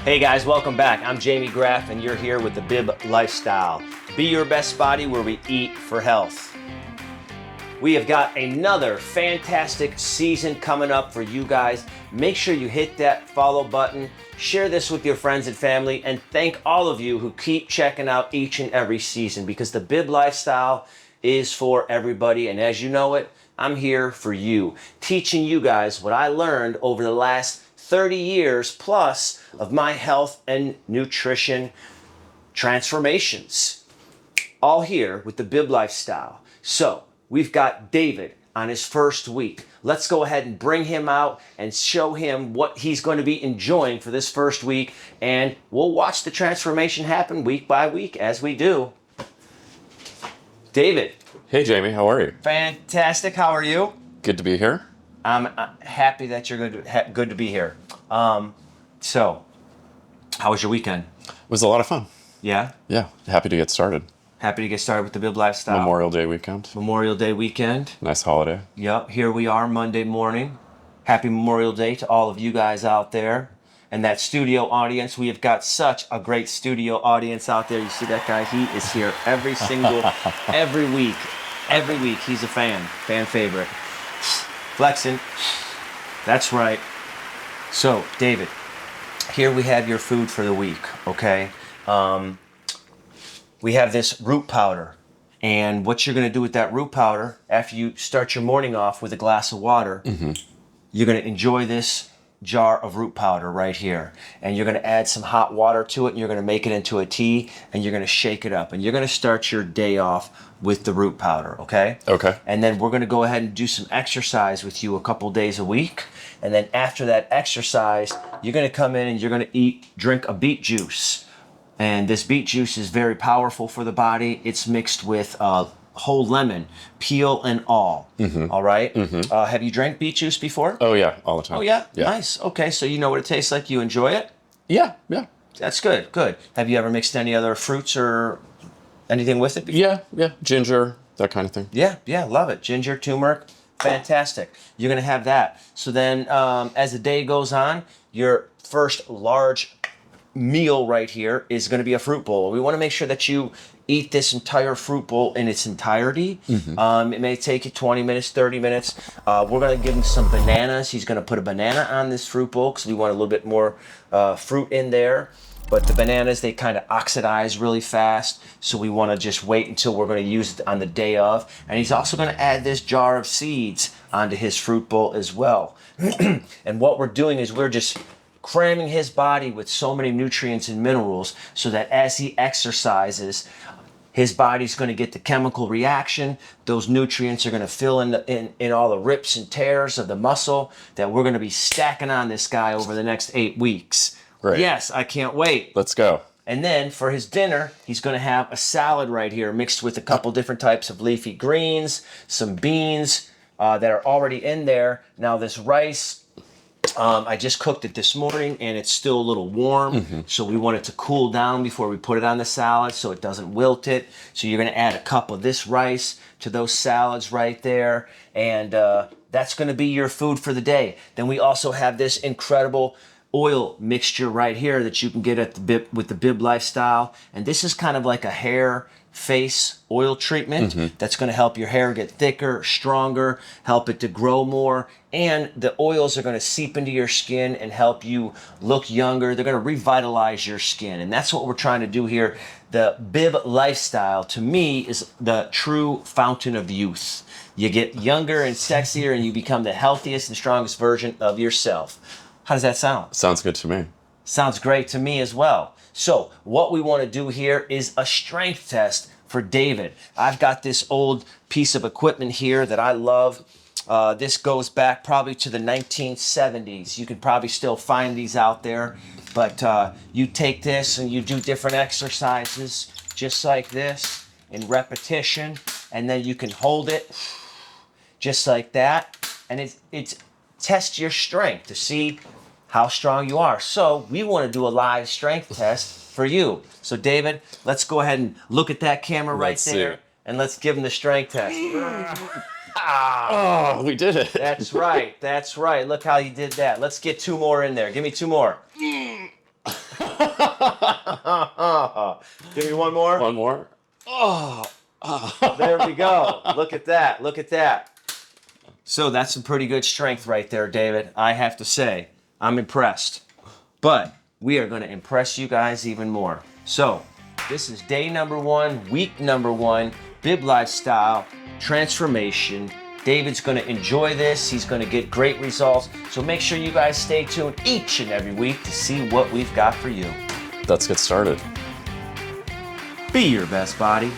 Hey guys, welcome back. I'm Jamie Graff and you're here with the BYBB Lifestyle. Be your best body where we eat for health. We have got another fantastic season coming up for you guys. Make sure you hit that follow button, share this with your friends and family, and thank all of you who keep checking out each and every season because the BYBB Lifestyle is for everybody, and as you know it, I'm here for you, teaching you guys what I learned over the last 30 years plus of my health and nutrition transformations. All here with the BYBB Lifestyle. So, we've got David on his first week. Let's go ahead and bring him out and show him what he's going to be enjoying for this first week, and we'll watch the transformation happen week by week as we do. David. Hey Jamie, how are you? Fantastic. How are you? Good to be here. I'm happy that you're good to be here. So, how was your weekend? It was a lot of fun. Yeah? Yeah, happy to get started. Happy to get started with the BYBB Lifestyle. Memorial Day weekend. Memorial Day weekend. Nice holiday. Yep, here we are Monday morning. Happy Memorial Day to all of you guys out there. And that studio audience, we have got such a great studio audience out there. You see that guy? He is here every week. Every week, he's a fan favorite. Flexing. That's right. So, David, here we have your food for the week, okay? We have this root powder. And what you're going to do with that root powder, after you start your morning off with a glass of water, you're going to enjoy this jar of root powder right here. And you're going to add some hot water to it, and you're going to make it into a tea, and you're going to shake it up. And you're going to start your day off with the root powder, okay? Okay. And then we're going to go ahead and do some exercise with you a couple days a week. And then after that exercise, you're going to come in and you're going to drink a beet juice. And this beet juice is very powerful for the body. It's mixed with whole lemon, peel and all. All right? Have you drank beet juice before? Oh yeah, all the time. Oh yeah? Nice. Okay, so you know what it tastes like. You enjoy it? Yeah. That's good. Have you ever mixed any other fruits or anything with it before? Yeah. Ginger, that kind of thing. Yeah, love it. Ginger, turmeric, fantastic. You're going to have that. So then as the day goes on, your first large meal right here is going to be a fruit bowl. We want to make sure that you eat this entire fruit bowl in its entirety. It may take you 20 minutes, 30 minutes. We're going to give him some bananas. He's going to put a banana on this fruit bowl because we want a little bit more fruit in there. But the bananas, they kind of oxidize really fast. So we want to just wait until we're going to use it on the day of. And he's also going to add this jar of seeds onto his fruit bowl as well. And what we're doing is we're just cramming his body with so many nutrients and minerals so that as he exercises, his body's going to get the chemical reaction. Those nutrients are going to fill in all the rips and tears of the muscle that we're going to be stacking on this guy over the next 8 weeks. Great. Yes, I can't wait. Let's go. And then for his dinner, he's going to have a salad right here mixed with a couple different types of leafy greens, some beans that are already in there. Now this rice, I just cooked it this morning and it's still a little warm. So we want it to cool down before we put it on the salad so it doesn't wilt it. So you're going to add a cup of this rice to those salads right there. And that's going to be your food for the day. Then we also have this incredible oil mixture right here that you can get at with the BYBB Lifestyle. And this is kind of like a hair face oil treatment that's going to help your hair get thicker, stronger, help it to grow more, and the oils are going to seep into your skin and help you look younger. They're going to revitalize your skin, and that's what we're trying to do here. The BYBB Lifestyle, to me, is the true fountain of youth. You get younger and sexier, and you become the healthiest and strongest version of yourself. How does that sound? Sounds good to me. Sounds great to me as well. So what we want to do here is a strength test for David. I've got this old piece of equipment here that I love. This goes back probably to the 1970s. You can probably still find these out there. But you take this and you do different exercises just like this in repetition. And then you can hold it just like that. And it's test your strength to see how strong you are. So we want to do a live strength test for you. So David, let's go ahead and look at that camera right there, and let's give him the strength test. Oh, we did it. That's right. Look how you did that. Let's get 2 more in there. Give me 2 more. Give me one more. One more. Oh. There we go. Look at that. Look at that. So that's some pretty good strength right there, David. I have to say, I'm impressed. But we are going to impress you guys even more. So this is day number 1, week number 1, Bib Lifestyle Transformation. David's going to enjoy this. He's going to get great results. So make sure you guys stay tuned each and every week to see what we've got for you. Let's get started. Be your best body.